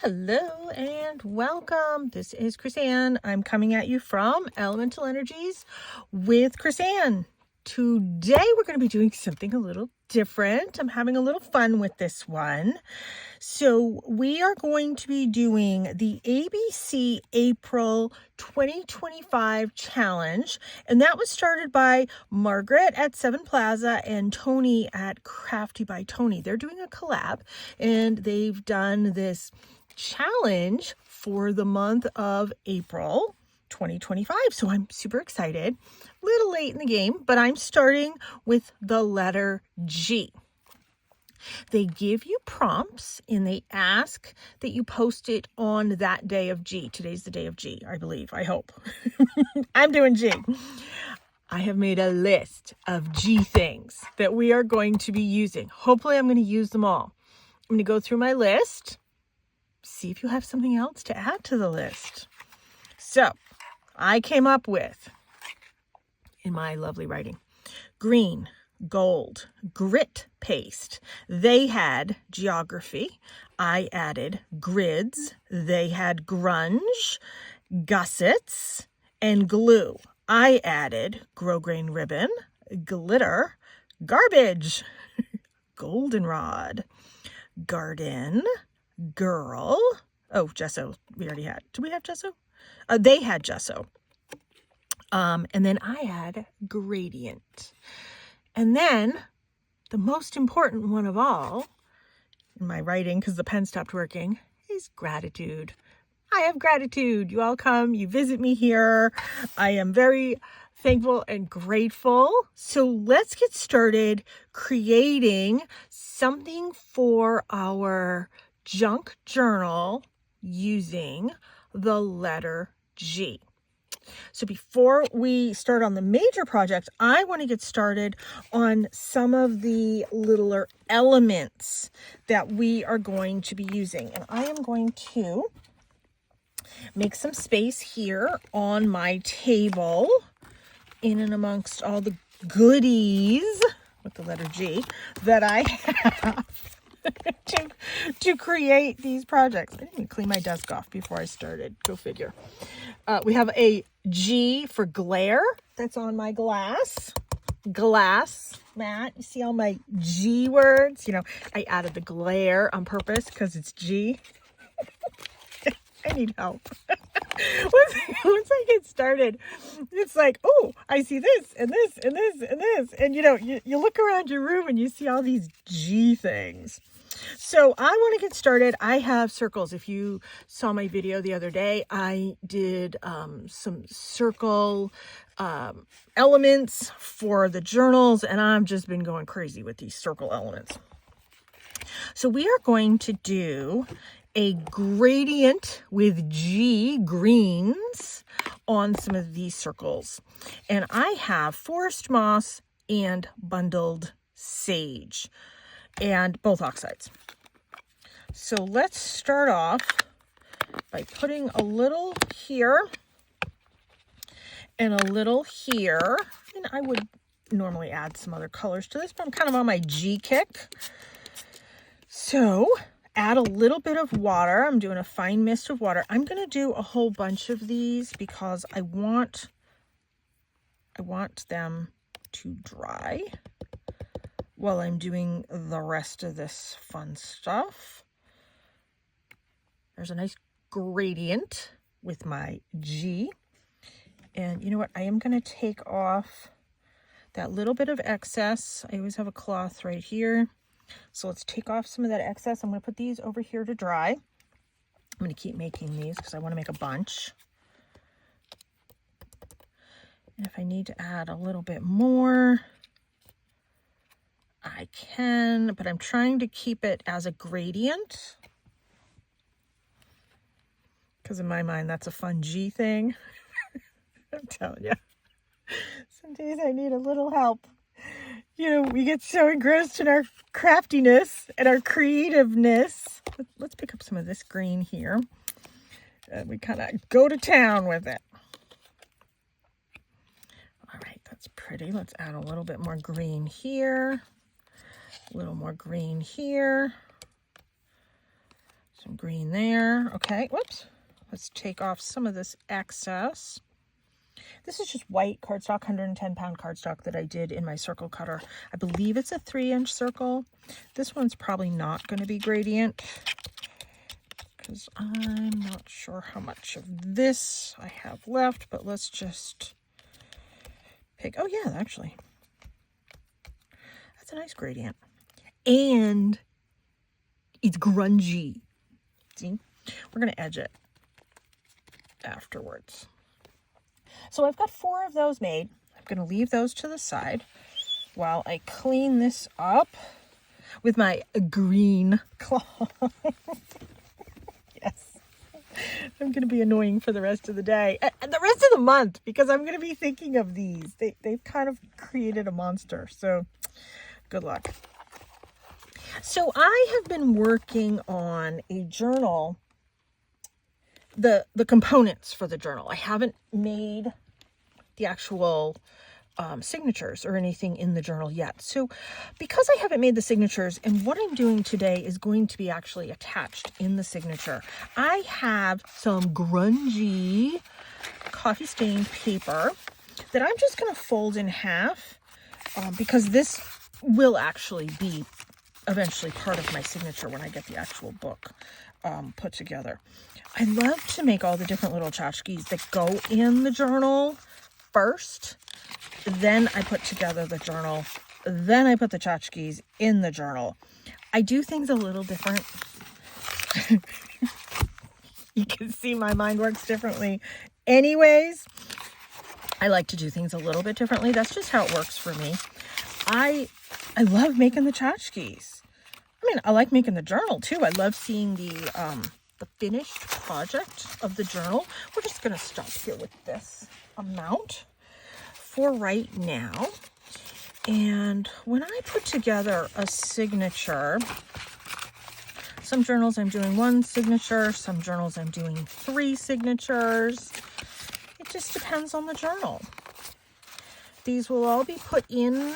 Hello and welcome. This is Chrisanne. I'm coming at you from Elemental Energies with Chrisanne. Today we're going to be doing something a little different. I'm having a little fun with this one. So we are going to be doing the ABC April 2025 challenge, and that was started by Margaret at Seven Plaza and Tony at Crafty by Tony. They're doing a collab, and they've done this challenge for the month of April 2025. So I'm super excited. A little late in the game, but I'm starting with the letter G. They give you prompts and they ask that you post it on that day of G. Today's the day of G, I believe. I hope. I'm doing G. I have made a list of G things that we are going to be using. Hopefully I'm going to use them all. I'm going to go through my list. See if you have something else to add to the list. So I came up with, in my lovely writing, green, gold, grit paste. They had geography. I added grids. They had grunge, gussets, and glue. I added grosgrain ribbon, glitter, garbage, goldenrod, garden, girl. Oh, gesso. We already had. Do we have gesso? They had gesso. And then I had gradient. And then the most important one of all in my writing, because the pen stopped working, is gratitude. I have gratitude. You all come, you visit me here. I am very thankful and grateful. So let's get started creating something for our junk journal using the letter G. So before we start on the major project, I want to get started on some of the littler elements that we are going to be using. And I am going to make some space here on my table in and amongst all the goodies with the letter G that I have to create these projects. I didn't even clean my desk off before I started. Go figure. We have a G for glare that's on my glass mat. You see all my G words? You know, I added the glare on purpose because it's G. I need help. Once I get started, it's like, oh, I see this and this and this and this. And you know, you look around your room and you see all these G things. So I want to get started. I have circles. If you saw my video the other day, I did some circle elements for the journals, and I've just been going crazy with these circle elements. So we are going to do a gradient with G greens on some of these circles. And I have forest moss and bundled sage, and both oxides. So let's start off by putting a little here and a little here. And I would normally add some other colors to this, but I'm kind of on my G kick. So add a little bit of water. I'm doing a fine mist of water. I'm going to do a whole bunch of these because I want them to dry while I'm doing the rest of this fun stuff. There's a nice gradient with my G. And you know what? I am going to take off that little bit of excess. I always have a cloth right here. So let's take off some of that excess. I'm going to put these over here to dry. I'm going to keep making these because I want to make a bunch. And if I need to add a little bit more, I can, but I'm trying to keep it as a gradient because in my mind, that's a fun G thing. I'm telling you, some days I need a little help. You know, we get so engrossed in our craftiness and our creativeness. Let's pick up some of this green here. We kind of go to town with it. All right, that's pretty. Let's add a little bit more green here. A little more green here. Some green there. Okay, whoops. Let's take off some of this excess. This is just white cardstock, 110-pound cardstock that I did in my circle cutter. I believe it's a 3-inch circle. This one's probably not going to be gradient because I'm not sure how much of this I have left, but let's just pick. Oh yeah, actually, that's a nice gradient. And it's grungy. See, we're going to edge it afterwards. So I've got 4 of those made. I'm going to leave those to the side while I clean this up with my green cloth. Yes. I'm going to be annoying for the rest of the day. And the rest of the month, because I'm going to be thinking of these. They've kind of created a monster. So good luck. So I have been working on a journal, the components for the journal. I haven't made the actual signatures or anything in the journal yet. So because I haven't made the signatures, and what I'm doing today is going to be actually attached in the signature, I have some grungy coffee stained paper that I'm just going to fold in half because this will actually be eventually part of my signature when I get the actual book put together. I love to make all the different little tchotchkes that go in the journal first. Then I put together the journal. Then I put the tchotchkes in the journal. I do things a little different. You can see my mind works differently. Anyways, I like to do things a little bit differently. That's just how it works for me. I love making the tchotchkes. I mean, I like making the journal too. I love seeing the finished project of the journal. We're just going to stop here with this amount for right now. And when I put together a signature, some journals I'm doing 1 signature, some journals I'm doing 3 signatures. It just depends on the journal. These will all be put in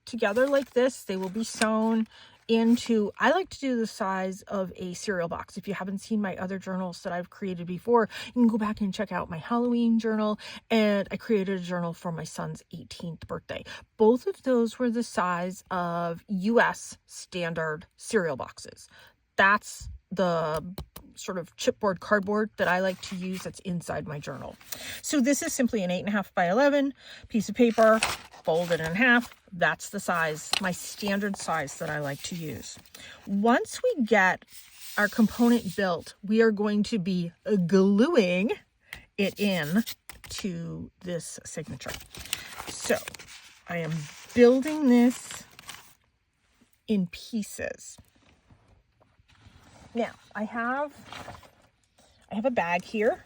together like this. They will be sewn into, I like to do the size of a cereal box. If you haven't seen my other journals that I've created before, you can go back and check out my Halloween journal, and I created a journal for my son's 18th birthday. Both of those were the size of US standard cereal boxes. That's the sort of chipboard cardboard that I like to use that's inside my journal. So this is simply an 8.5 by 11 piece of paper, folded in half. That's the size, my standard size that I like to use. Once we get our component built, we are going to be gluing it in to this signature. So I am building this in pieces. Now, I have a bag here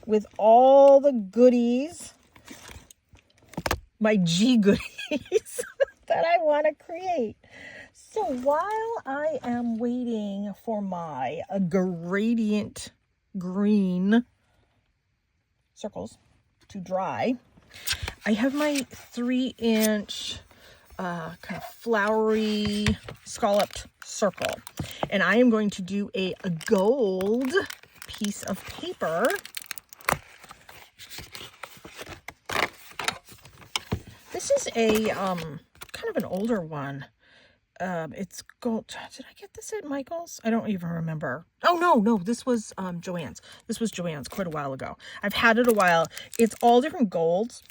with all the goodies, my G goodies that I want to create. So while I am waiting for my gradient green circles to dry, I have my 3-inch kind of flowery scalloped circle, and I am going to do a gold piece of paper. This is a kind of an older one. It's gold. Did I get this at Michael's? I don't even remember. Oh no, this was Joann's. This was Joann's quite a while ago. I've had it a while. It's all different golds.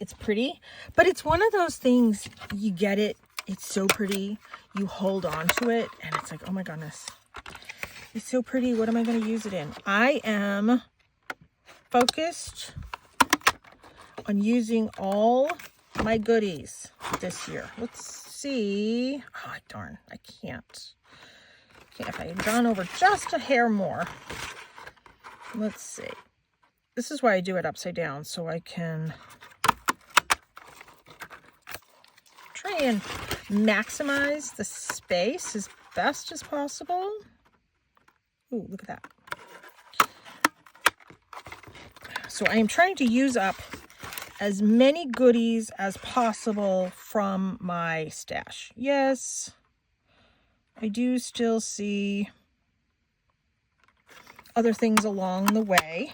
It's pretty, but it's one of those things, you get it, it's so pretty, you hold on to it, and it's like, oh my goodness, it's so pretty, what am I going to use it in? I am focused on using all my goodies this year. Let's see. Oh, darn, I can't. Okay, if I had gone over just a hair more. Let's see. This is why I do it upside down, so I can try and maximize the space as best as possible. Ooh, look at that. So I am trying to use up as many goodies as possible from my stash. Yes, I do still see other things along the way.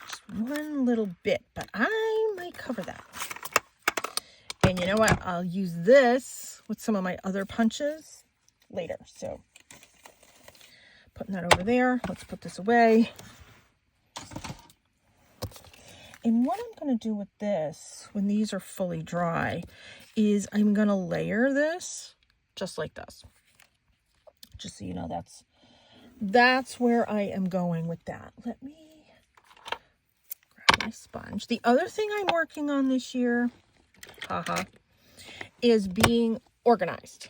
Just one little bit, but I might cover that. And you know what? I'll use this with some of my other punches later. So putting that over there. Let's put this away. And what I'm going to do with this, when these are fully dry, is I'm going to layer this just like this. Just so you know, that's where I am going with that. Let me grab my sponge. The other thing I'm working on this year, is being organized.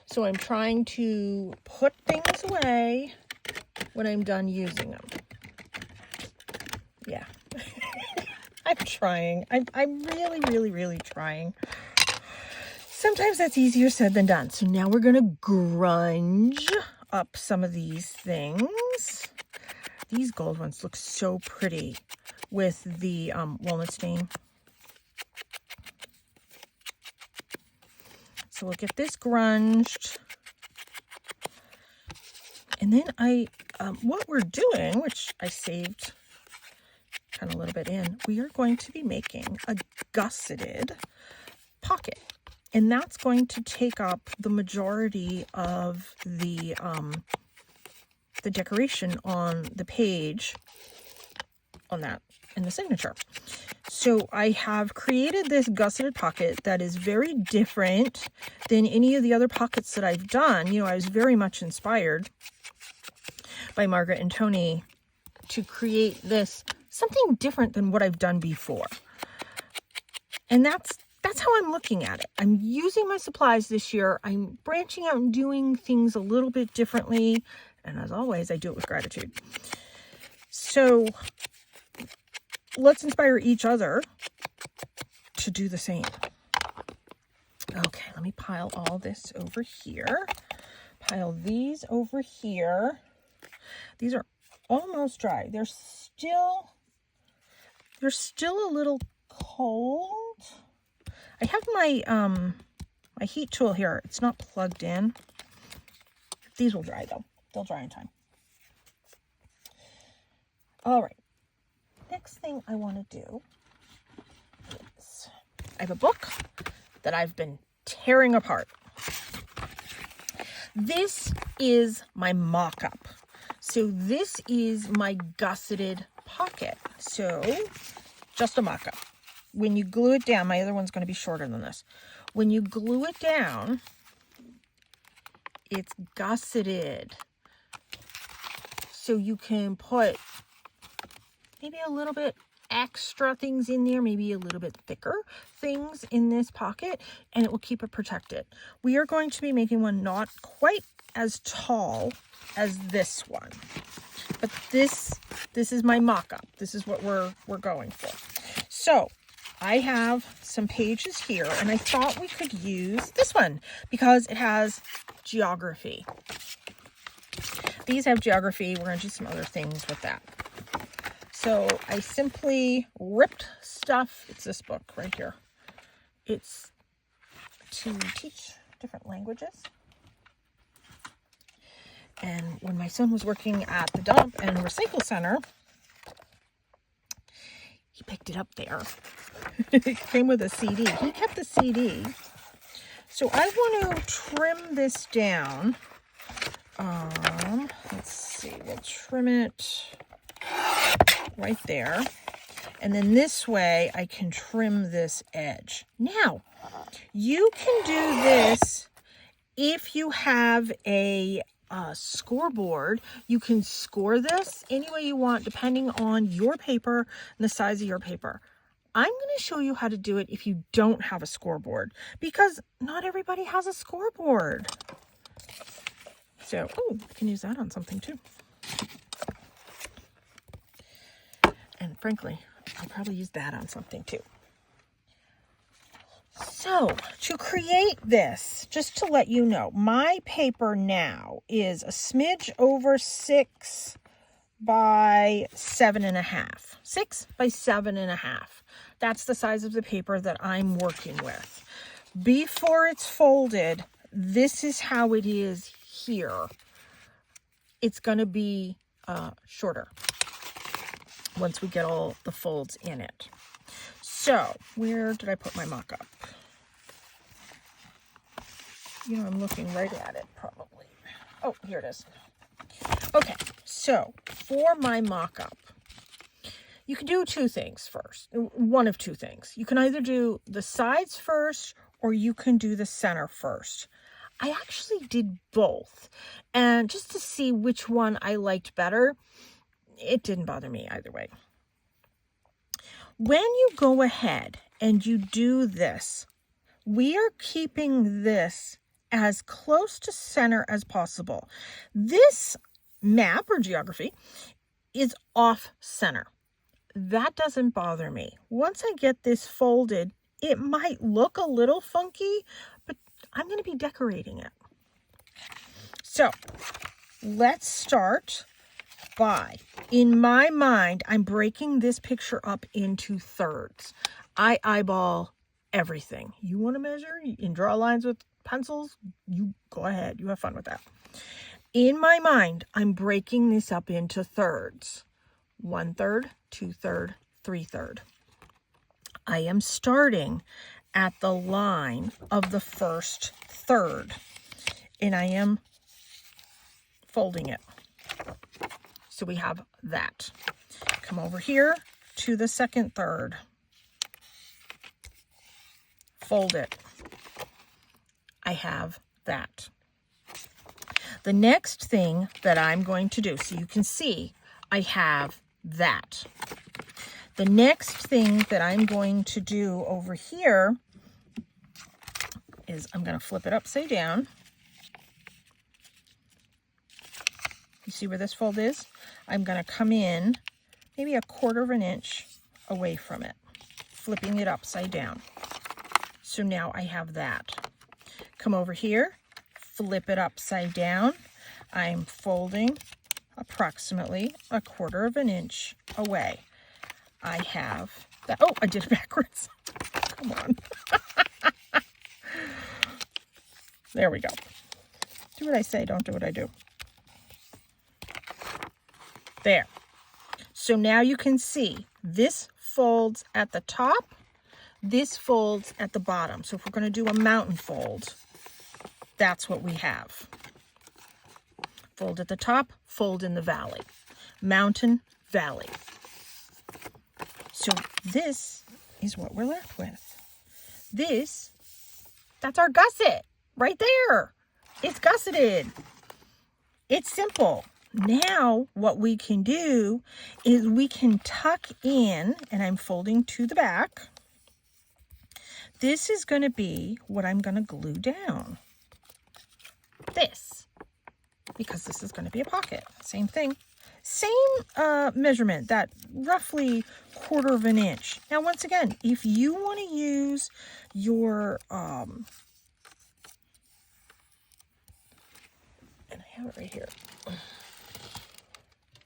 So I'm trying to put things away when I'm done using them. Yeah. I'm trying. I'm really, really, really trying. Sometimes that's easier said than done. So now we're going to grunge up some of these things. These gold ones look so pretty with the walnut stain. So we'll get this grunged. And then what we're doing, which I saved kind of a little bit in, we are going to be making a gusseted pocket. And that's going to take up the majority of the decoration on the page on that in the signature. So I have created this gusseted pocket that is very different than any of the other pockets that I've done. You know, I was very much inspired by Margaret and Tony to create this something different than what I've done before. And that's how I'm looking at it. I'm using my supplies this year. I'm branching out and doing things a little bit differently. And as always, I do it with gratitude. So let's inspire each other to do the same. Okay, let me pile all this over here. Pile these over here. These are almost dry. They're still a little cold. I have my my heat tool here. It's not plugged in. These will dry though. They'll dry in time. All right. Next thing I want to do is I have a book that I've been tearing apart. This is my mock-up. So this is my gusseted pocket. So just a mock-up. When you glue it down, my other one's going to be shorter than this. When you glue it down, it's gusseted. So you can put maybe a little bit extra things in there, maybe a little bit thicker things in this pocket, and it will keep it protected. We are going to be making one not quite as tall as this one, but this is my mock-up. This is what we're going for. So I have some pages here, and I thought we could use this one because it has geography. These have geography. We're going to do some other things with that. So I simply ripped stuff. It's this book right here. It's to teach different languages. And when my son was working at the dump and recycle center, he picked it up there. It came with a CD. He kept the CD. So I want to trim this down. Let's see. We'll trim it right there. And then this way I can trim this edge. Now, you can do this if you have a scoreboard. You can score this any way you want depending on your paper and the size of your paper. I'm going to show you how to do it if you don't have a scoreboard, because not everybody has a scoreboard. So, I can use that on something too. And frankly, I'll probably use that on something too. So, to create this, just to let you know, my paper now is a smidge over 6 by 7.5. 6 by 7.5. That's the size of the paper that I'm working with. Before it's folded, this is how it is here. It's going to be shorter once we get all the folds in it. So where did I put my mock-up? You know, I'm looking right at it probably. Oh, here it is. Okay, so for my mock-up, you can do two things first. One of two things. You can either do the sides first or you can do the center first. I actually did both. And just to see which one I liked better, it didn't bother me either way. When you go ahead and you do this, we are keeping this as close to center as possible. This map or geography is off center. That doesn't bother me. Once I get this folded, it might look a little funky, but I'm going to be decorating it. So let's start by, in my mind, I'm breaking this picture up into thirds. I eyeball everything. You want to measure and draw lines with pencils? You go ahead. You have fun with that. In my mind, I'm breaking this up into thirds. 1/3, 2/3, 3/3. I am starting at the line of the first third, and I am folding it. So we have that. Come over here to the second third. Fold it. I have that. The next thing that I'm going to do, so you can see, I have that. The next thing that I'm going to do over here is I'm going to flip it upside down. You see where this fold is? I'm going to come in maybe 1/4 inch away from it, flipping it upside down. So now I have that. Come over here, flip it upside down. I'm folding approximately 1/4 inch away. I have that. Oh, I did it backwards. Come on. There we go. Do what I say, don't do what I do. There. So now you can see this folds at the top, this folds at the bottom. So if we're going to do a mountain fold, that's what we have. Fold at the top, fold in the valley. Mountain, valley. So this is what we're left with. That's our gusset right there. It's gusseted. It's simple. Now what we can do is we can tuck in, and I'm folding to the back. This is going to be what I'm going to glue down. This, because this is going to be a pocket. Same thing. Same measurement, that roughly 1/4 inch. Now, once again, if you want to use your, and I have it right here.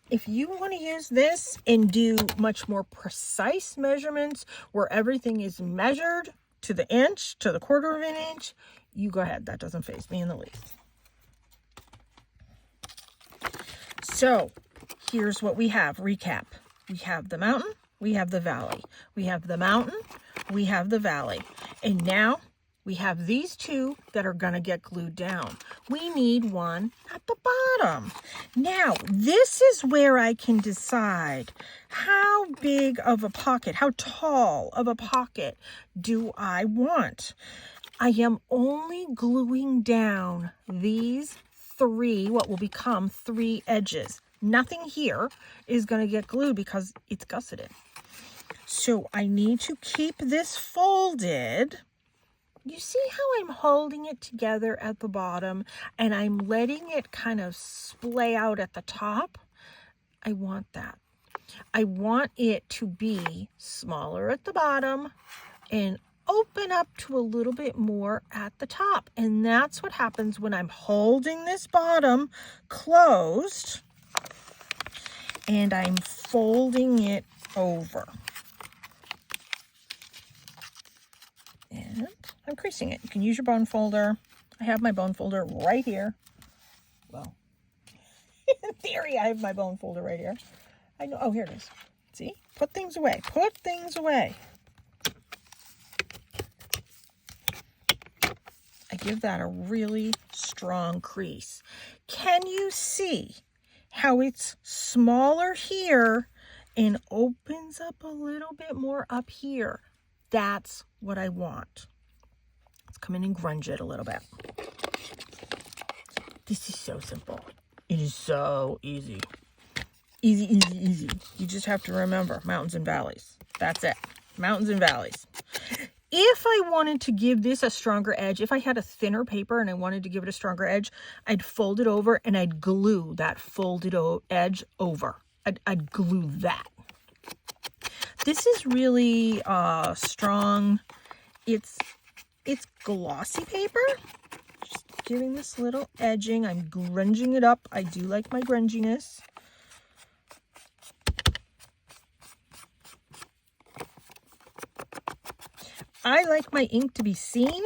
If you want to use this and do much more precise measurements where everything is measured to the inch, to the 1/4 inch, you go ahead. That doesn't faze me in the least. So here's what we have. Recap. We have the mountain. We have the valley. We have the mountain. We have the valley. And now we have these two that are going to get glued down. We need one at the bottom. Now, this is where I can decide how big of a pocket, how tall of a pocket do I want. I am only gluing down these three, what will become 3 edges. Nothing here is going to get glued because it's gusseted. So I need to keep this folded. You see how I'm holding it together at the bottom and I'm letting it kind of splay out at the top? I want that. I want it to be smaller at the bottom and open up to a little bit more at the top. And that's what happens when I'm holding this bottom closed and I'm folding it over. And I'm creasing it. You can use your bone folder. I have my bone folder right here. Well, theory. I have my bone folder right here. I know. Oh, here it is. See? Put things away. Put things away. I give that a really strong crease. Can you see how it's smaller here and opens up a little bit more up here? That's what I want. Let's come in and grunge it a little bit. This is so simple. It is so easy. Easy, easy, easy. You just have to remember mountains and valleys. That's it. Mountains and valleys. If I wanted to give this a stronger edge, if I had a thinner paper and I wanted to give it a stronger edge, I'd fold it over and I'd glue that folded edge over. I'd glue that. This is really strong. It's glossy paper. Just giving this little edging. I'm grunging it up. I do like my grunginess. I like my ink to be seen.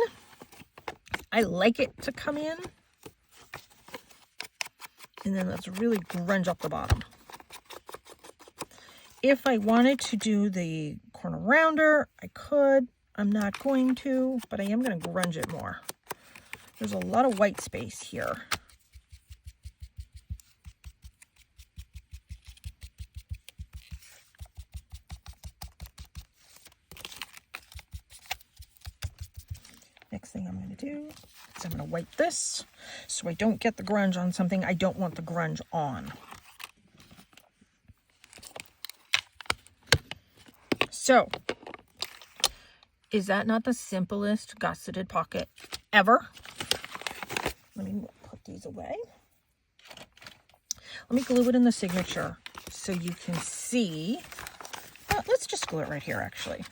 I like it to come in. And then let's really grunge up the bottom. If I wanted to do the corner rounder, I could. I'm not going to, but I am going to grunge it more. There's a lot of white space here. Next thing I'm going to do is I'm going to wipe this so I don't get the grunge on something I don't want the grunge on. So, is that not the simplest gusseted pocket ever? Let me put these away. Let me glue it in the signature so you can see. Let's just glue it right here, actually.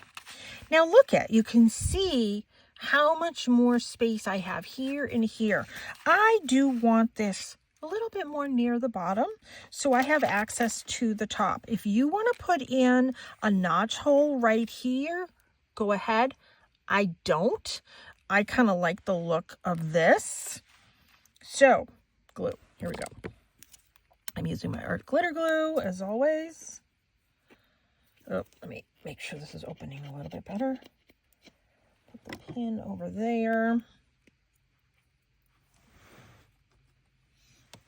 Now look at, you can see how much more space I have here and here. I do want this a little bit more near the bottom so I have access to the top. If you want to put in a notch hole right here, go ahead. I don't. I kind of like the look of this. So, glue. Here we go. I'm using my art glitter glue as always. Oh, let me make sure this is opening a little bit better. Put the pin over there.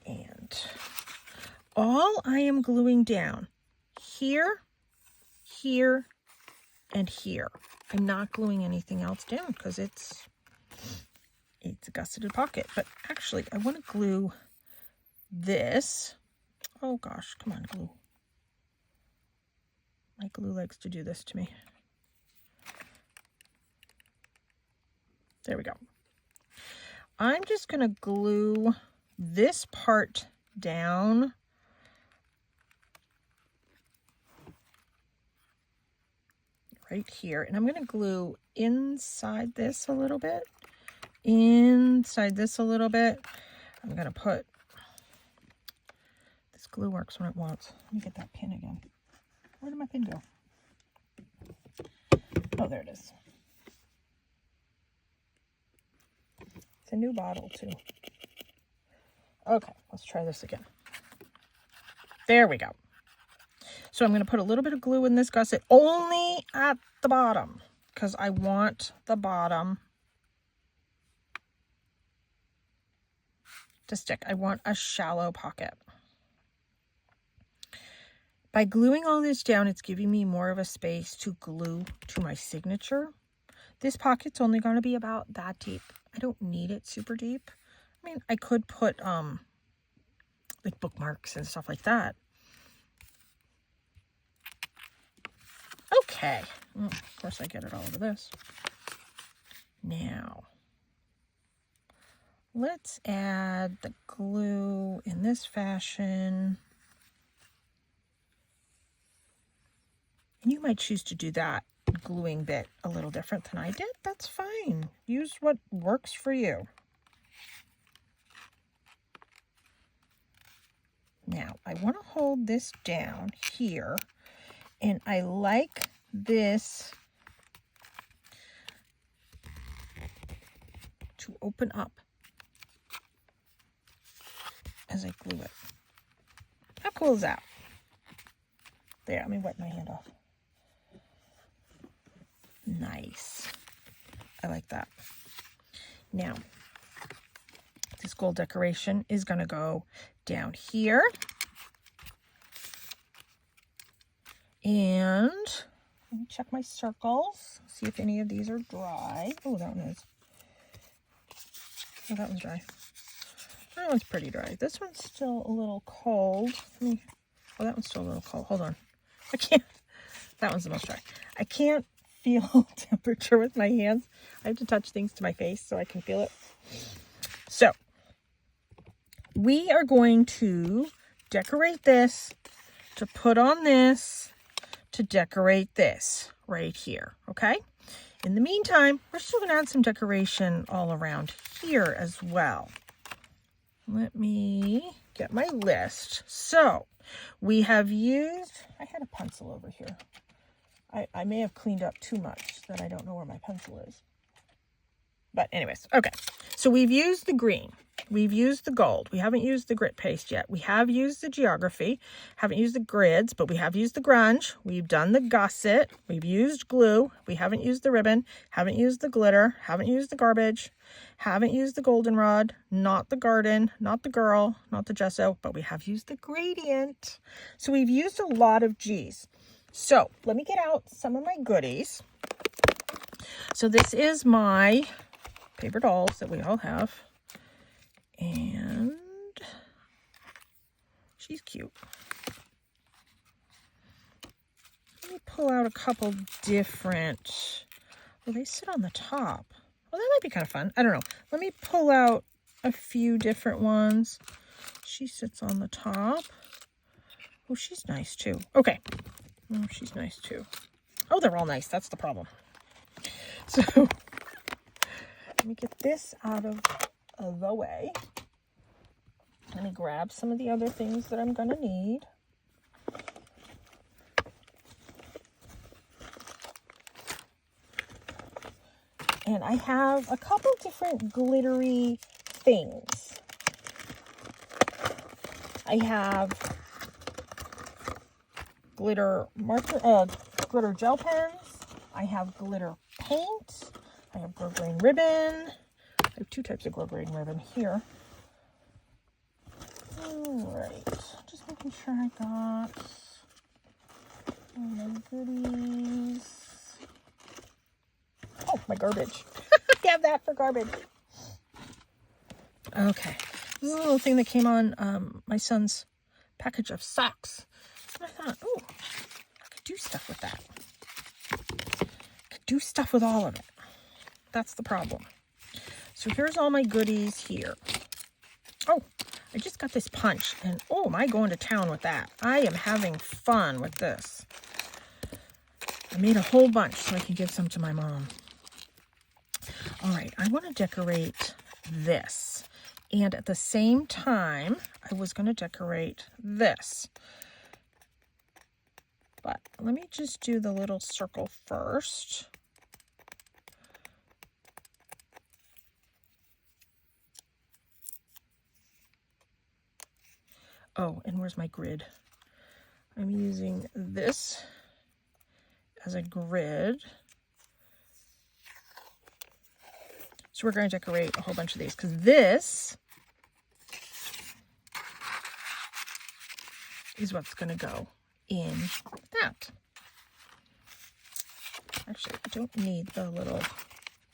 And all I am gluing down here, here, and here. I'm not gluing anything else down because it's a gusseted pocket. But actually, I want to glue this. Oh gosh, come on, glue. My glue likes to do this to me. There we go. I'm just going to glue this part down. Right here. And I'm going to glue inside this a little bit. Inside this a little bit. I'm going to put, this glue works when it wants. Let me get that pin again. Where did my pin go? Oh, there it is. It's a new bottle too. Okay, let's try this again. There we go. So I'm going to put a little bit of glue in this gusset only at the bottom because I want the bottom to stick. I want a shallow pocket. By gluing all this down, it's giving me more of a space to glue to my signature. This pocket's only going to be about that deep. I don't need it super deep. I mean, I could put like bookmarks and stuff like that. Okay. Of course, I get it all over this. Now, let's add the glue in this fashion. And you might choose to do that gluing bit a little different than I did. That's fine. Use what works for you. Now, I want to hold this down here, and I like this to open up as I glue it. cool is that? There, let me wipe my hand off. Nice. I like that. Now, this gold decoration is going to go down here. And let me check my circles, see if any of these are dry. Oh, that one is. Oh, that one's dry. That one's pretty dry. This one's still a little cold. Oh, that one's still a little cold. Hold on. I can't. That one's the most dry. I can't feel temperature with my hands. I have to touch things to my face so I can feel it. So, we are going to decorate this, to put on this, to decorate this right here, okay? In the meantime, we're still going to add some decoration all around here as well. Let me get my list. So, we have used, I had a pencil over here. I may have cleaned up too much that I don't know where my pencil is. But anyways, okay. So we've used the green. We've used the gold. We haven't used the grit paste yet. We have used the geography. Haven't used the grids, but we have used the grunge. We've done the gusset. We've used glue. We haven't used the ribbon. Haven't used the glitter. Haven't used the garbage. Haven't used the goldenrod. Not the garden. Not the girl. Not the gesso. But we have used the gradient. So we've used a lot of G's. So let me get out some of my goodies. So this is my paper dolls that we all have. And she's cute. Let me pull out a couple different, well, they sit on the top. Well, that might be kind of fun. I don't know. Let me pull out a few different ones. She sits on the top. Oh, she's nice too. Okay. Oh, she's nice too. Oh, they're all nice. That's the problem. So let me get this out of the way. Let me grab some of the other things that I'm going to need. And I have a couple different glittery things. I have glitter marker, glitter gel pens. I have glitter paint. I have grosgrain ribbon. I have two types of grosgrain ribbon here. All right, just making sure I got all my goodies. Oh, my garbage. I have that for garbage. Okay, this is a little thing that came on my son's package of socks. And I thought, oh, I could do stuff with that. I could do stuff with all of it. That's the problem. So here's all my goodies here. Oh, I just got this punch, and oh, am I going to town with that? I am having fun with this. I made a whole bunch so I can give some to my mom. All right, I want to decorate this. And at the same time, I was going to decorate this. But let me just do the little circle first. Oh, and where's my grid? I'm using this as a grid. So we're going to decorate a whole bunch of these because this is what's going to go in that. Actually, I don't need the little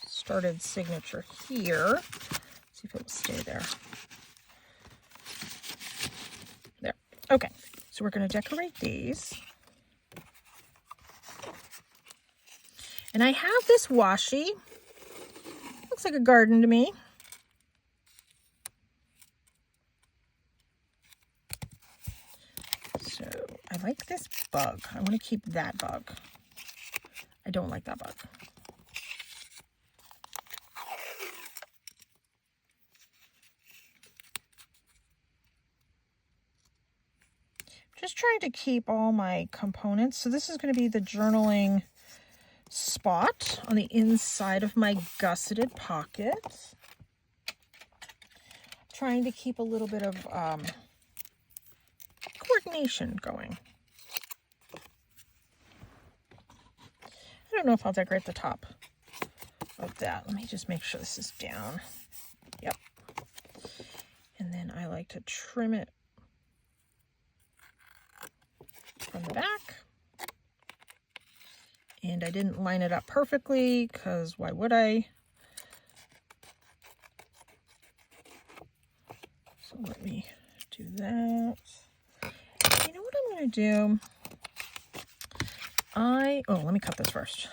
started signature here. See if it will stay there. There. Okay, so we're going to decorate these. And I have this washi. Looks like a garden to me. So I like this bug. I want to keep that bug. I don't like that bug. Just trying to keep all my components. So this is going to be the journaling spot on the inside of my gusseted pocket. Trying to keep a little bit of coordination going. I don't know if I'll decorate the top of that. Let me just make sure this is down. Yep. And then I like to trim it from the back. And I didn't line it up perfectly because why would I? So let me do that. You know what I'm going to do? Let me cut this first.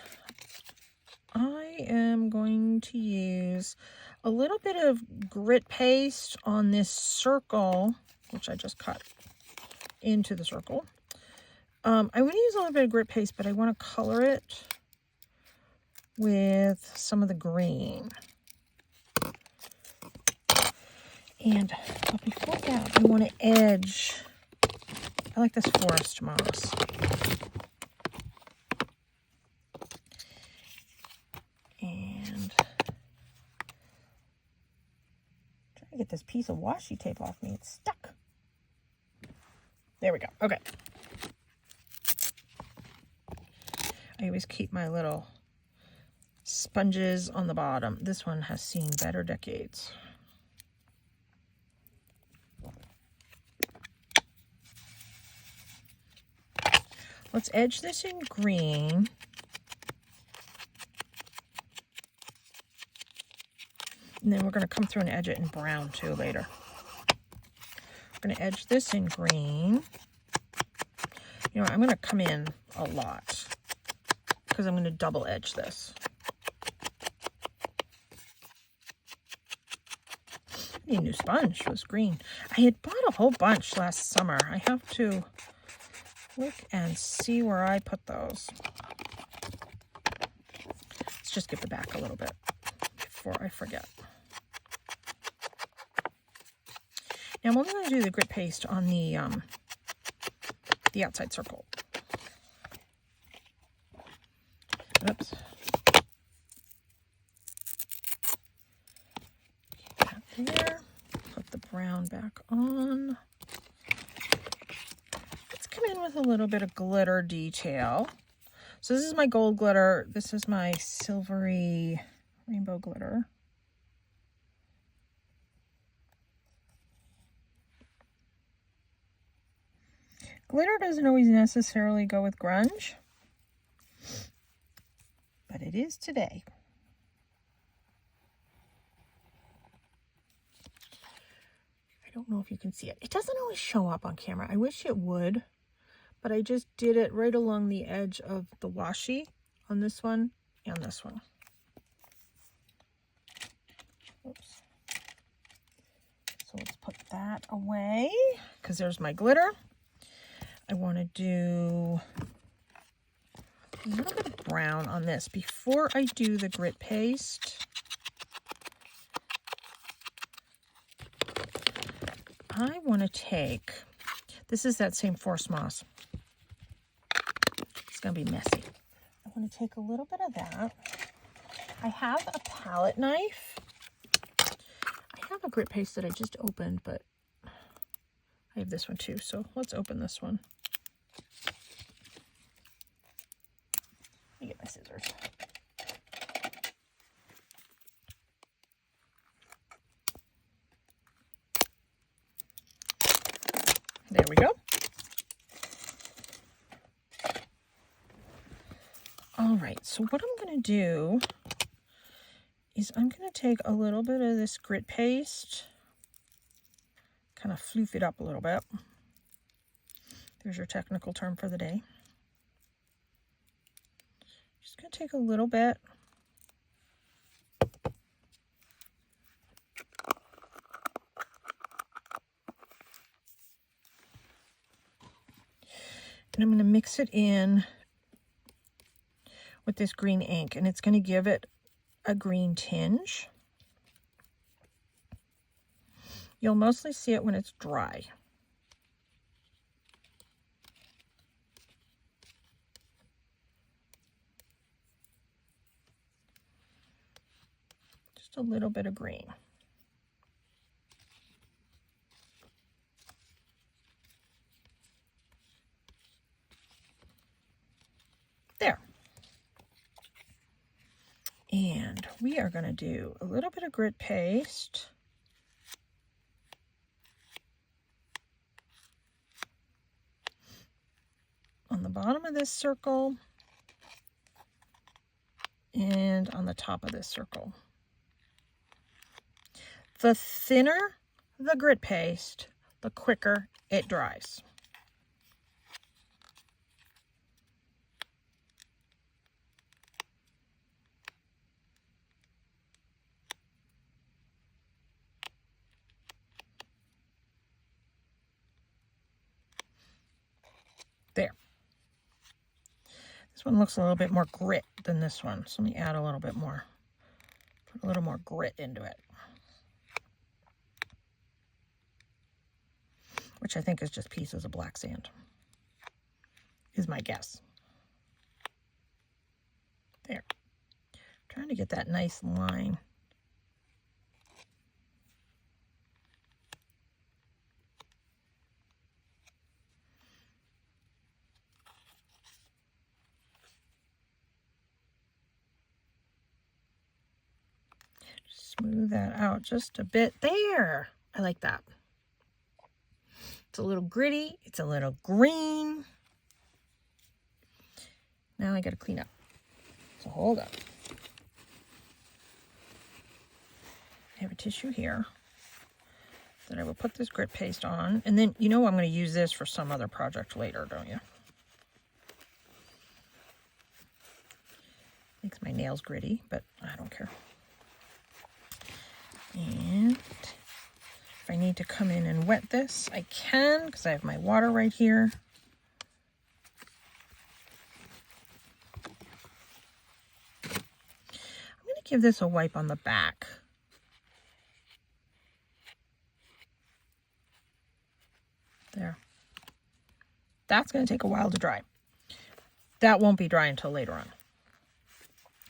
I am going to use a little bit of grit paste on this circle, which I just cut into the circle. I'm going to use a little bit of grit paste, but I want to color it with some of the green. But before that, I want to edge. I like this forest moss. And trying to get this piece of washi tape off me. It's stuck. There we go. Okay. I always keep my little sponges on the bottom. This one has seen better decades. Let's edge this in green. And then we're going to come through and edge it in brown too later. We're going to edge this in green. You know, I'm going to come in a lot because I'm going to double edge this. I need a new sponge for this green. I had bought a whole bunch last summer. I have to look and see where I put those. Let's just give the back a little bit before I forget. Now I'm only going to do the grit paste on the outside circle. Oops. Keep that there. Put the brown back on. Let's come in with a little bit of glitter detail. So this is my gold glitter. This is my silvery rainbow glitter. Glitter doesn't always necessarily go with grunge, but it is today. I don't know if you can see it. It doesn't always show up on camera. I wish it would, but I just did it right along the edge of the washi on this one and this one. Oops. So let's put that away because there's my glitter. I want to do a little bit of brown on this before I do the grit paste. I want to take, this is that same forest moss. It's going to be messy. I want to take a little bit of that. I have a palette knife. I have a grit paste that I just opened, but I have this one too. So let's open this one. Let me get my scissors. There we go. All right, so what I'm going to do is I'm going to take a little bit of this grit paste, kind of floof it up a little bit. There's your technical term for the day. Just going to take a little bit. And I'm going to mix it in with this green ink, and it's going to give it a green tinge. You'll mostly see it when it's dry. Just a little bit of green. we are going to do a little bit of grit paste on the bottom of this circle and on the top of this circle. The thinner the grit paste, the quicker it dries. There. This one looks a little bit more grit than this one, so let me add a little bit more. Put a little more grit into it. Which I think is just pieces of black sand, is my guess. There. Trying to get that nice line. Smooth that out just a bit. There. I like that. It's a little gritty. It's a little green. Now I got to clean up. So hold up. I have a tissue here that I will put this grit paste on. And then, you know, I'm going to use this for some other project later, don't you? Makes my nails gritty, but I don't care. And if I need to come in and wet this, I can, because I have my water right here. I'm going to give this a wipe on the back. There. That's going to take a while to dry. That won't be dry until later on.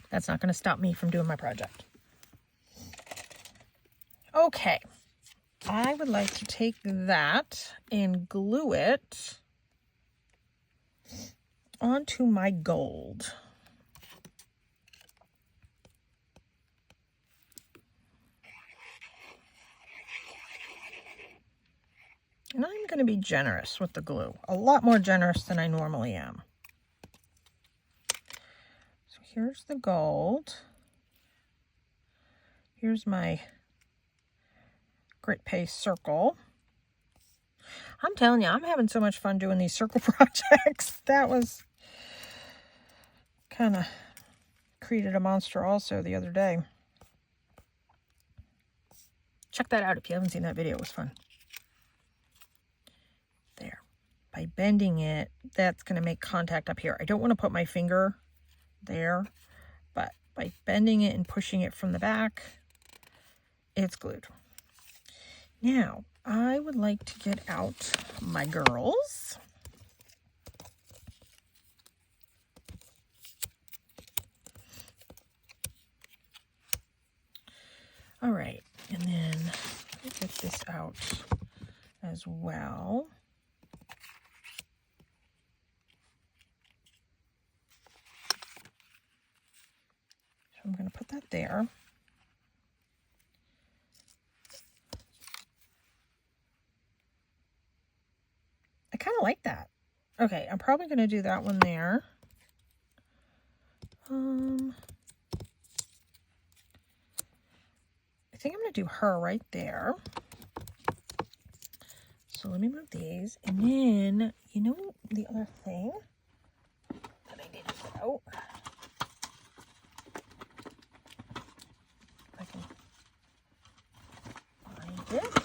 That's not going to stop me from doing my project. Okay, I would like to take that and glue it onto my gold. And I'm going to be generous with the glue, a lot more generous than I normally am. So here's the gold. Here's my grit paste circle. I'm telling you, I'm having so much fun doing these circle projects. That was kind of created a monster also the other day. Check that out if you haven't seen that video. It was fun. There. By bending it, that's going to make contact up here. I don't want to put my finger there, but by bending it and pushing it from the back, it's glued. Now, I would like to get out my girls. All right, and then get this out as well. So I'm going to put that there. I kind of like that. Okay, I'm probably going to do that one there. I think I'm going to do her right there. So let me move these. And then, you know, the other thing that I need to put out. If I can find it.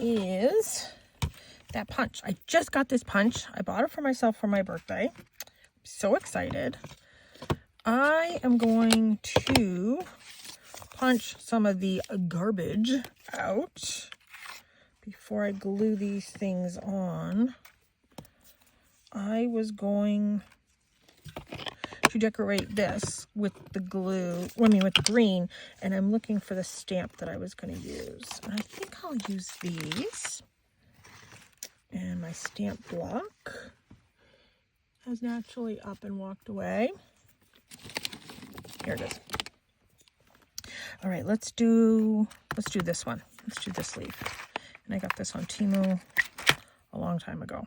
Is that punch. I just got this punch. I bought it for myself for my birthday. I'm so excited. I am going to punch some of the garbage out before I glue these things on. I was going to decorate this with the glue, with the green, and I'm looking for the stamp that I was going to use. And I think I'll use these and my stamp block. has naturally up and walked away. Here it is. All right, let's do this one. Let's do this leaf. And I got this on Temu a long time ago.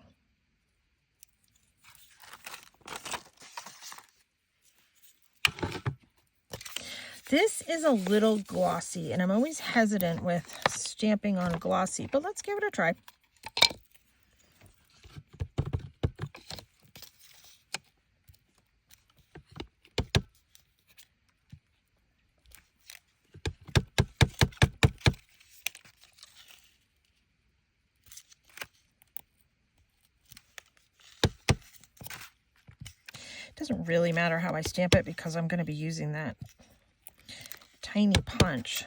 This is a little glossy, and I'm always hesitant with stamping on glossy, but let's give it a try. It doesn't really matter how I stamp it because I'm going to be using that tiny punch.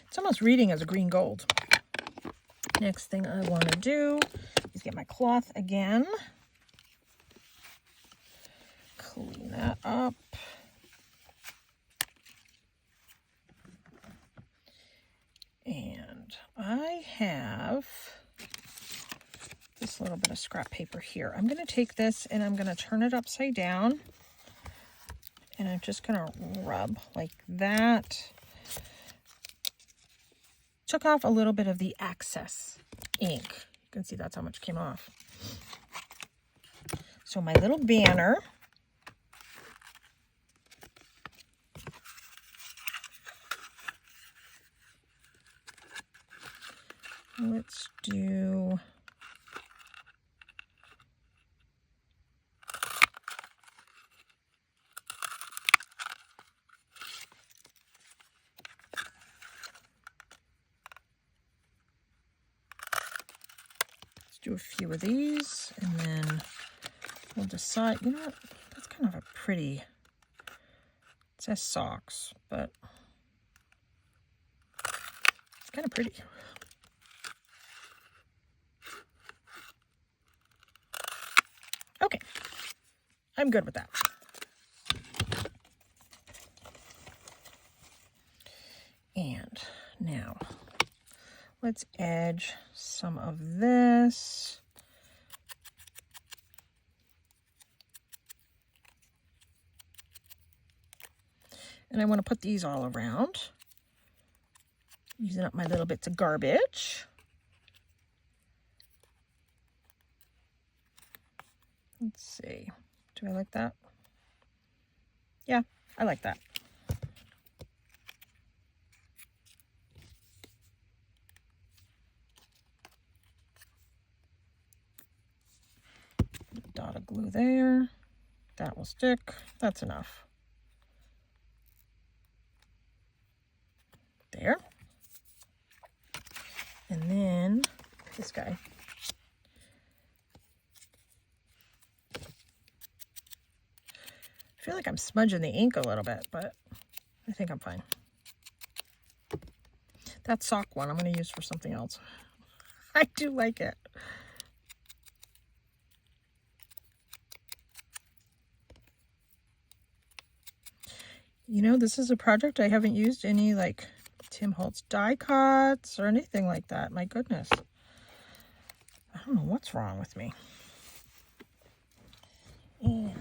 It's almost reading as a green gold. Next thing I want to do is get my cloth again. Clean that up. And I have this little bit of scrap paper here. I'm going to take this and I'm going to turn it upside down. And I'm just going to rub like that. Took off a little bit of the excess ink. You can see that's how much came off. So my little banner. Let's do a few of these, and then we'll decide, you know what, that's kind of a pretty, it says socks, but it's kind of pretty. Okay, I'm good with that. And now let's edge some of this. And I want to put these all around, using up my little bits of garbage. Let's see. Do I like that? Yeah, I like that. Dot of glue there. That will stick. That's enough. There. And then this guy. I feel like I'm smudging the ink a little bit, but I think I'm fine. That sock one I'm going to use for something else. I do like it. You know, this is a project I haven't used any like Tim Holtz die cuts or anything like that. My goodness. I don't know what's wrong with me. And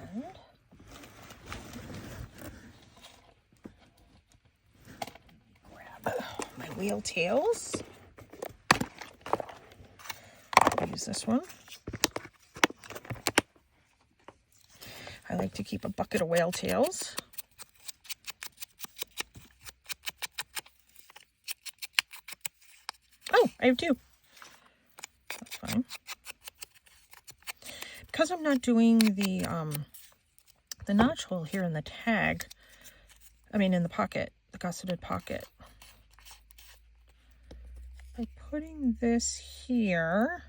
grab my wheel tails. Use this one. I like to keep a bucket of whale tails. Oh, I have two. That's fine. Because I'm not doing the notch hole here in the tag, I mean in the pocket, the gusseted pocket. By putting this here,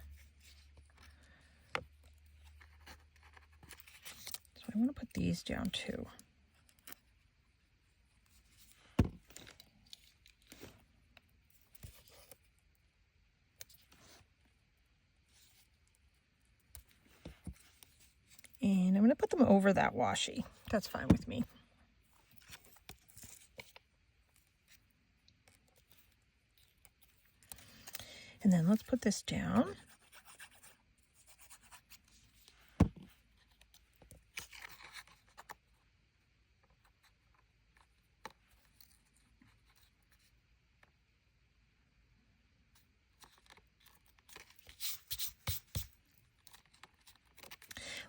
so I want to put these down too. And I'm going to put them over that washi. That's fine with me. And then let's put this down.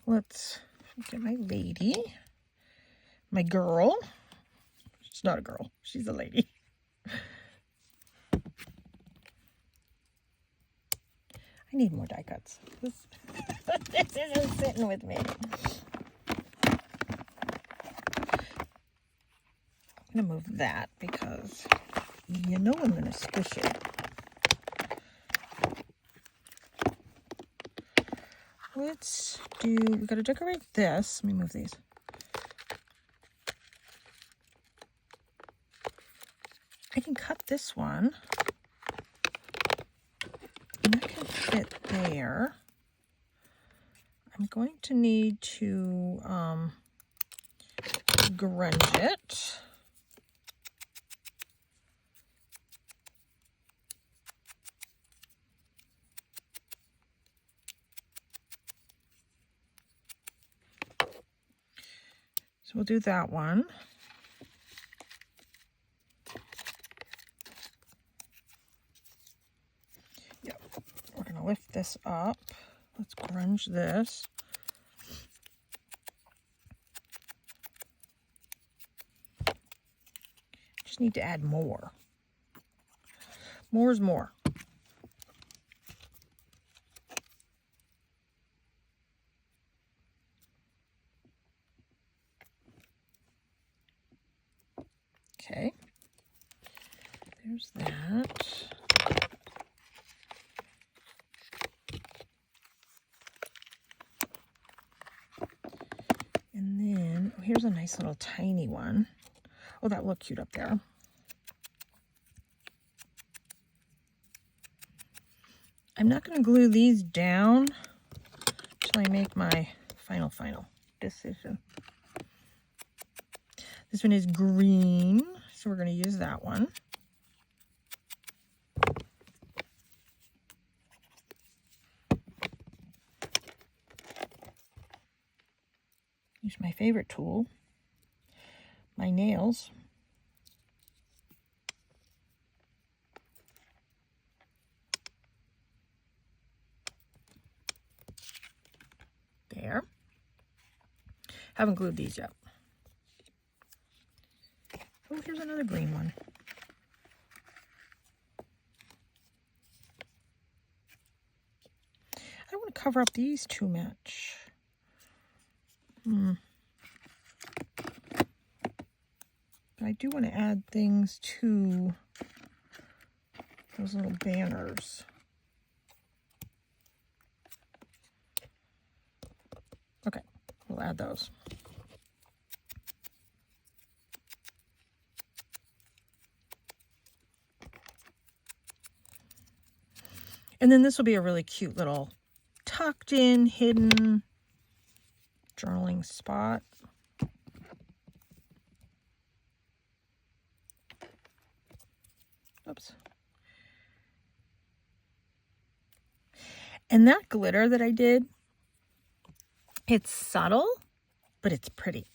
Let's get my lady, my girl. She's not a girl, she's a lady. I need more die cuts. This isn't sitting with me. I'm gonna move that because you know I'm gonna squish it. Let's do, we gotta decorate this. Let me move these. I can cut this one. And that can fit there. I'm going to need to grunge it. So we'll do that one. Yep, we're gonna lift this up. Let's grunge this. Just need to add more. More is more. Okay, there's that. And then, oh, here's a nice little tiny one. Oh, that looked cute up there. I'm not going to glue these down until I make my final decision. This one is green, so we're going to use that one. Use my favorite tool, my nails. There. Haven't glued these yet. Oh, here's another green one. I don't want to cover up these too much. But I do want to add things to those little banners. Okay, we'll add those. And then this will be a really cute little tucked in, hidden journaling spot. Oops. And that glitter that I did, it's subtle, but it's pretty.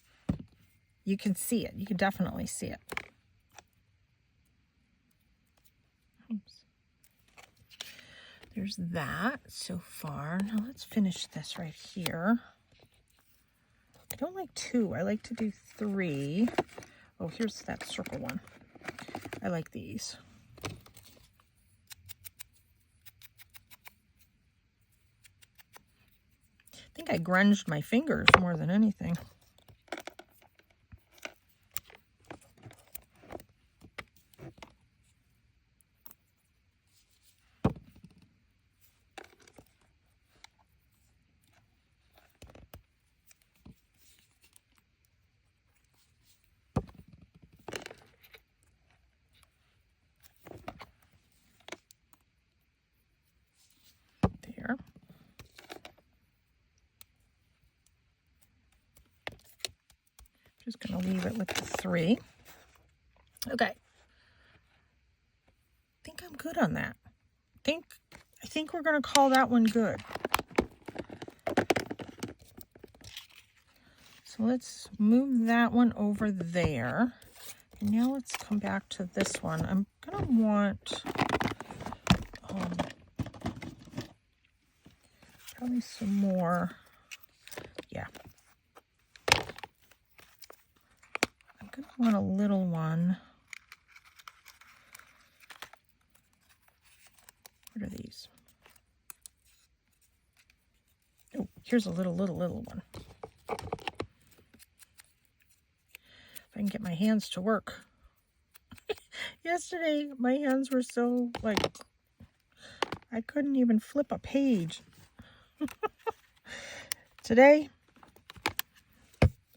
You can see it. You can definitely see it. Oops. There's that so far. Now let's finish this right here. I don't like 2. I like to do 3. Oh, here's that circle one. I like these. I think I grunged my fingers more than anything. There. Gonna leave it with the 3. Okay. I think I'm good on that. I think we're gonna call that one good. So let's move that one over there. And now let's come back to this one. I'm gonna want probably some more. Yeah. I'm gonna want a little one. What are these? Oh, here's a little one. If I can get my hands to work. Yesterday, my hands were so, like, I couldn't even flip a page. Today,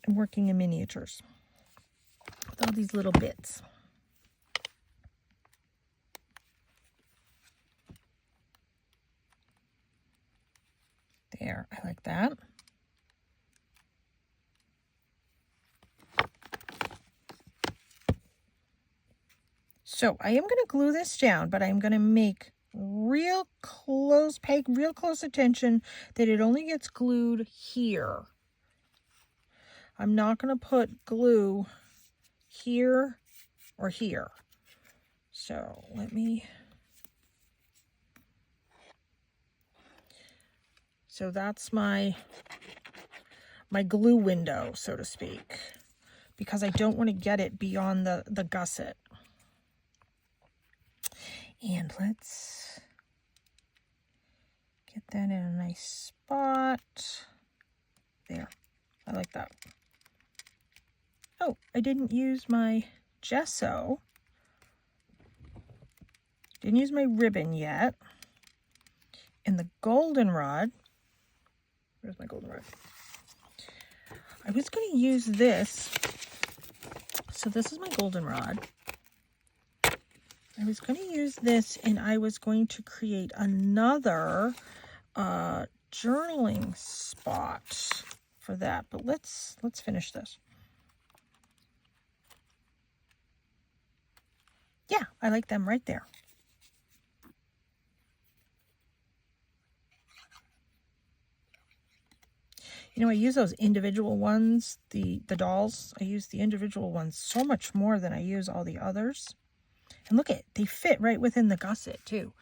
I'm working in miniatures with all these little bits. There, I like that. So I am going to glue this down, but I'm going to make pay real close attention that it only gets glued here. I'm not going to put glue here or here. So so that's my glue window, so to speak, because I don't want to get it beyond the gusset. And let's get that in a nice spot. There. I like that. Oh, I didn't use my gesso. Didn't use my ribbon yet. And the goldenrod. Where's my goldenrod? I was going to use this. So this is my goldenrod. I was going to use this, and I was going to create another journaling spot for that. But let's finish this. Yeah, I like them right there. You know, I use those individual ones, the dolls. I use the individual ones so much more than I use all the others. And look at, they fit right within the gusset too.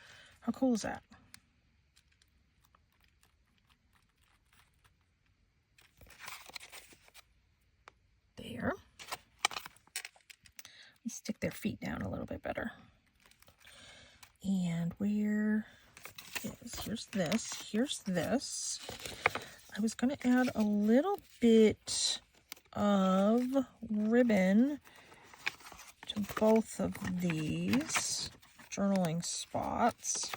How cool is that? There. Let me stick their feet down a little bit better. And where is, here's this. I was going to add a little bit of ribbon to both of these journaling spots.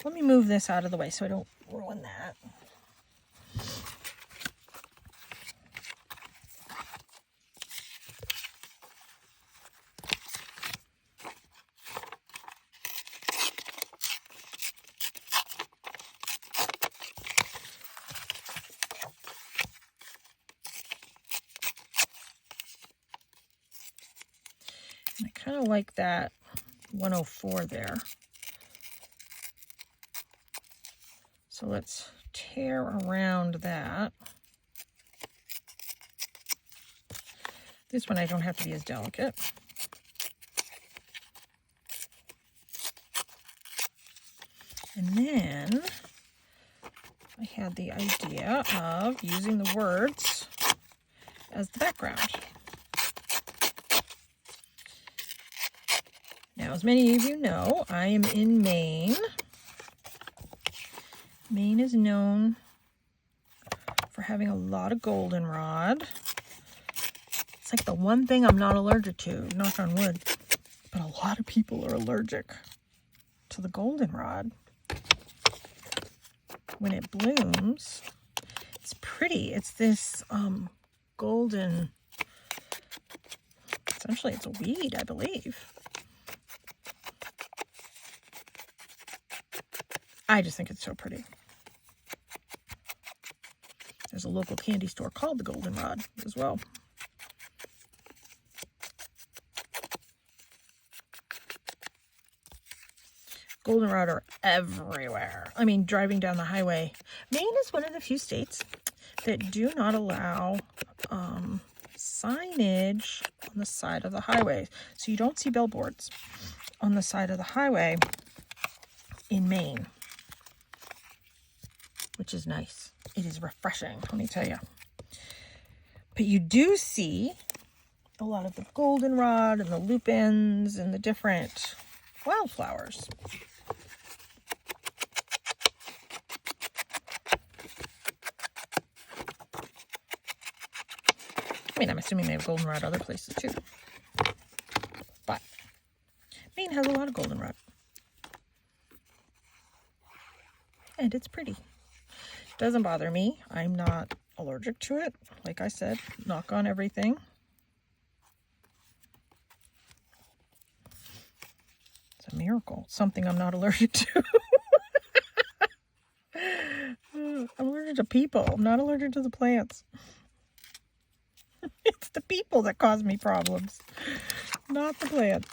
Let me move this out of the way so I don't ruin that. I kind of like that 104 there. So let's tear around that. This one I don't have to be as delicate. And then I had the idea of using the words as the background. Now, as many of you know, I am in Maine. Maine is known for having a lot of goldenrod. It's like the one thing I'm not allergic to, knock on wood. But a lot of people are allergic to the goldenrod. When it blooms, it's pretty. It's this golden, essentially it's a weed, I believe. I just think it's so pretty. There's a local candy store called the Goldenrod as well. Goldenrod are everywhere. I mean, driving down the highway. Maine is one of the few states that do not allow signage on the side of the highway. So you don't see billboards on the side of the highway in Maine, which is nice. It is refreshing, let me tell you. But you do see a lot of the goldenrod and the lupins and the different wildflowers. I mean, I'm assuming they have goldenrod other places too. But Maine has a lot of goldenrod. And it's pretty. Doesn't bother me. I'm not allergic to it. Like I said, knock on everything. It's a miracle. Something I'm not allergic to. I'm allergic to people. I'm not allergic to the plants. It's the people that cause me problems, not the plants.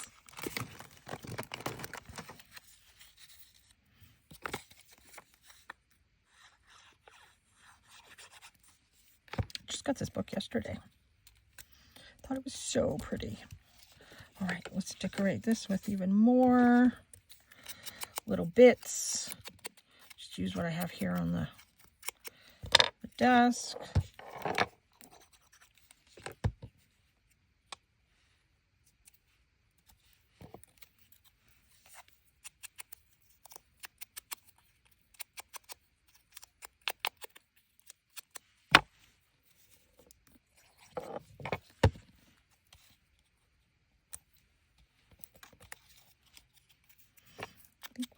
Just got this book yesterday. Thought it was so pretty. All right, let's decorate this with even more little bits. Just use what I have here on the desk.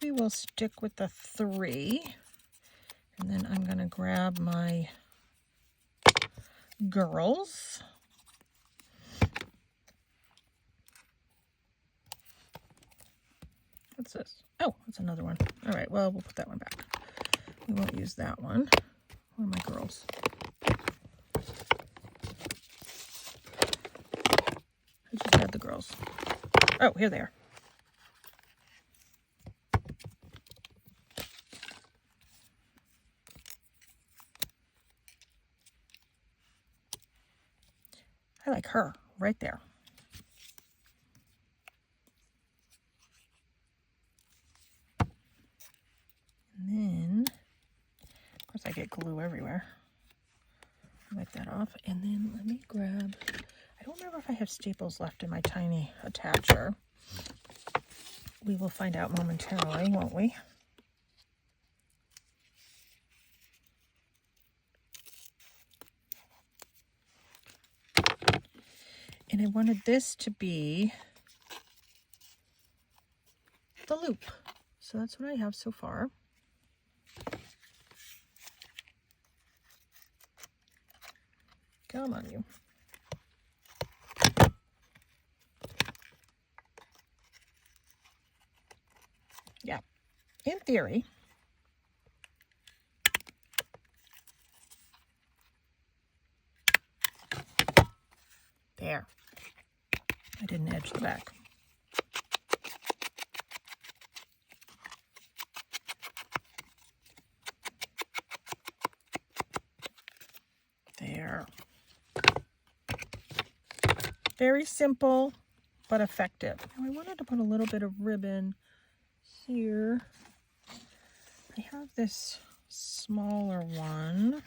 We will stick with the 3, and then I'm going to grab my girls. What's this? Oh, that's another one. All right, well, we'll put that one back. We won't use that one. Where are my girls? I just had the girls. Oh, here they are. I like her right there. And then, of course, I get glue everywhere. Wipe that off. And then let me grab, I don't remember if I have staples left in my tiny attacher. We will find out momentarily, won't we? And I wanted this to be the loop. So that's what I have so far. Come on, you. Yeah, in theory. There. I didn't edge the back. There. Very simple, but effective. Now I wanted to put a little bit of ribbon here. I have this smaller one.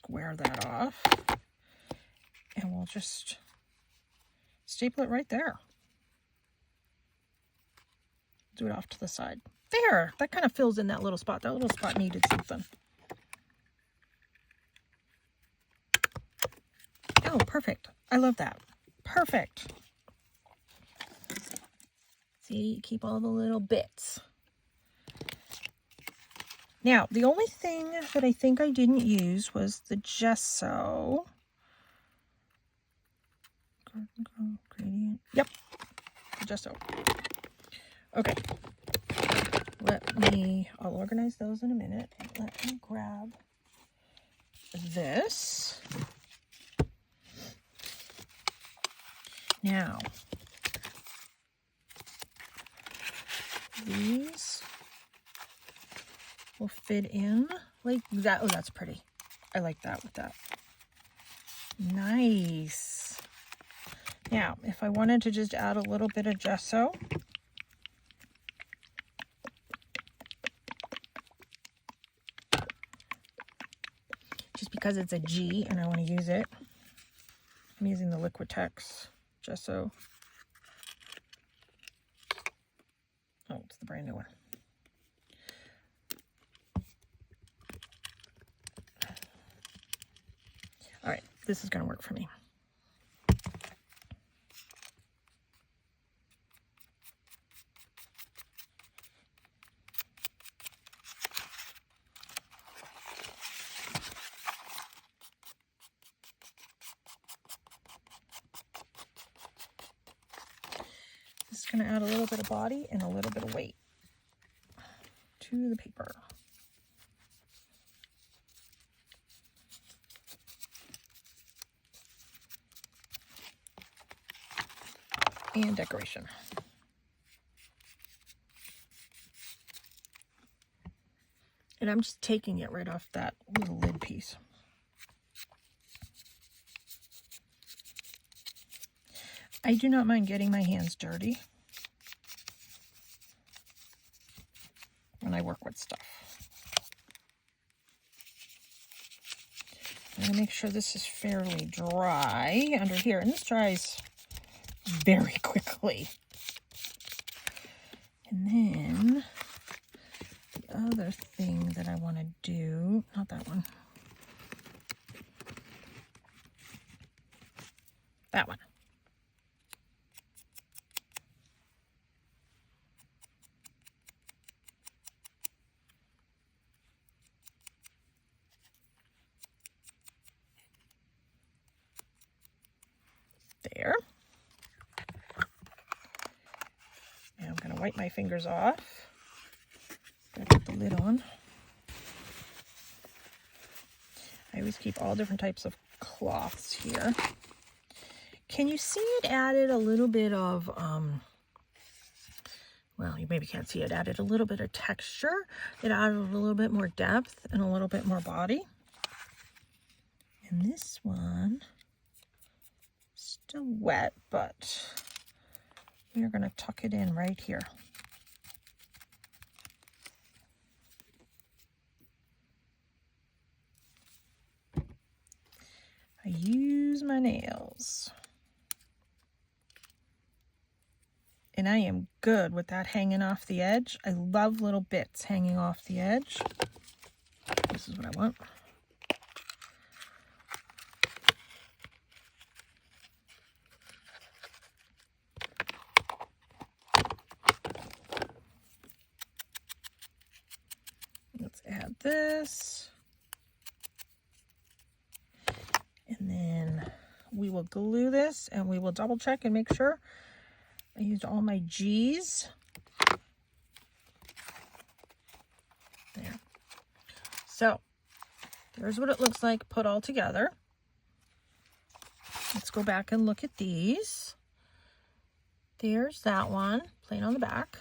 Square that off, and we'll just staple it right there. Do it off to the side. There, that kind of fills in that little spot. That little spot needed something. Oh, perfect. I love that. Perfect. See, you keep all the little bits. Now, the only thing that I think I didn't use was the gesso. Gradient. Yep. Gesso. Okay. I'll organize those in a minute. Let me grab this. Now, these will fit in like that. Oh, that's pretty. I like that with that. Nice. Now, if I wanted to just add a little bit of gesso, just because it's a G and I want to use it, I'm using the Liquitex gesso. Oh, it's the brand new one. All right, this is going to work for me. This is going to add a little bit of body and a little bit of weight to the paper. And decoration. And I'm just taking it right off that little lid piece. I do not mind getting my hands dirty when I work with stuff. I'm going to make sure this is fairly dry under here. And this dries very quickly. And then the other thing that I want to do, not that one, that one. There. Now I'm going to wipe my fingers off. Gotta put the lid on. I always keep all different types of cloths here. Can you see it added a little bit of, well, you maybe can't see it, added a little bit of texture. It added a little bit more depth and a little bit more body. And this one, still wet, but we're going to tuck it in right here. I use my nails. And I am good with that hanging off the edge. I love little bits hanging off the edge. This is what I want. Let's add this. And then we will glue this and we will double check and make sure I used all my G's. There. So there's what it looks like put all together. Let's go back and look at these. There's that one, plain on the back.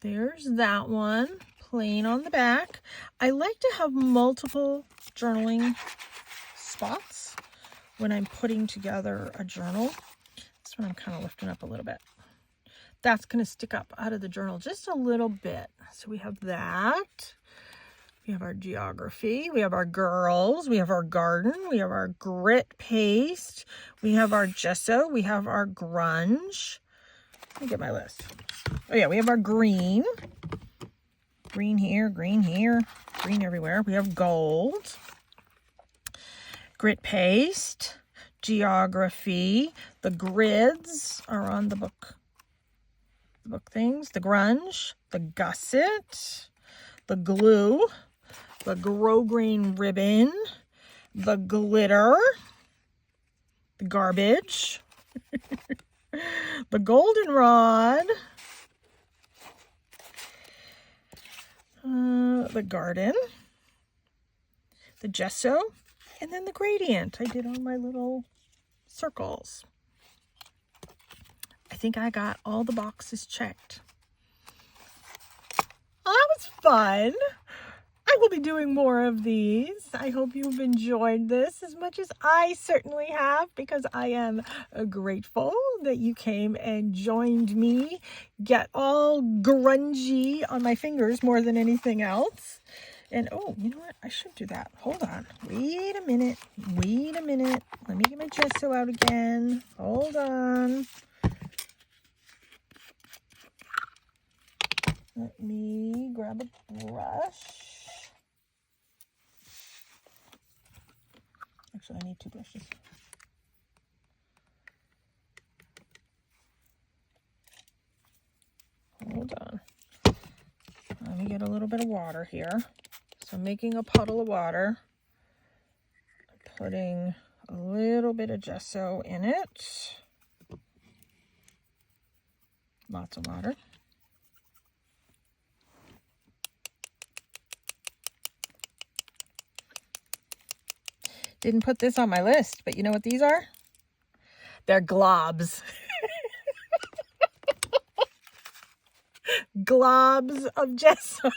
There's that one, plain on the back. I like to have multiple journaling spots when I'm putting together a journal. This one I'm kind of lifting up a little bit. That's going to stick up out of the journal just a little bit. So we have that. We have our geography. We have our girls. We have our garden. We have our grit paste. We have our gesso. We have our grunge. Let me get my list. Oh yeah, we have our green. Green here, green everywhere. We have gold. Grit paste. Geography. The grids are on the book things. The grunge. The gusset. The glue. The grosgrain ribbon. The glitter. The garbage. The goldenrod, the garden, the gesso, and then the gradient. I did on my little circles. I think I got all the boxes checked. Well, that was fun. I will be doing more of these. I hope you've enjoyed this as much as I certainly have, because I am grateful that you came and joined me get all grungy on my fingers more than anything else. And oh, you know what? I should do that. Hold on. Wait a minute. Wait a minute. Let me get my gesso out again. Hold on. Let me grab a brush. Actually, I need 2 brushes. Hold on. Let me get a little bit of water here. So I'm making a puddle of water. I'm putting a little bit of gesso in it. Lots of water. Didn't put this on my list, but you know what these are? They're globs. Globs of gesso.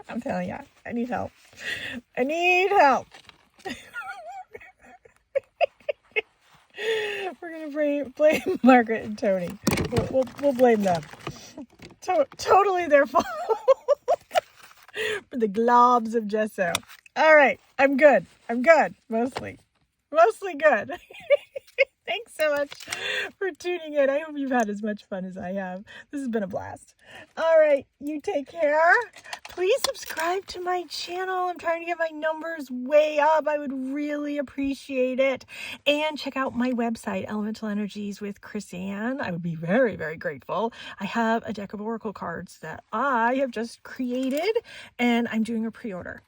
I'm telling you, I need help. I need help. We're going to blame Margaret and Tony. We'll blame them. Totally their fault. For the globs of gesso. All right, I'm good. I'm good, mostly good. Thanks so much for tuning in. I hope you've had as much fun as I have. This has been a blast. All right, you take care. Please subscribe to my channel. I'm trying to get my numbers way up. I would really appreciate it. And check out my website, Elemental Energies with Chris-Anne. I would be very, very grateful. I have a deck of oracle cards that I have just created, and I'm doing a pre-order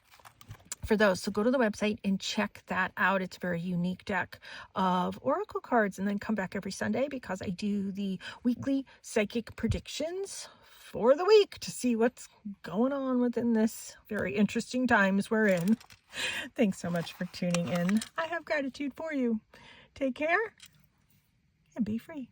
for those. So go to the website and check that out. It's a very unique deck of oracle cards. And then come back every Sunday, because I do the weekly psychic predictions for the week to see what's going on within this very interesting times we're in. Thanks so much for tuning in. I have gratitude for you. Take care and be free.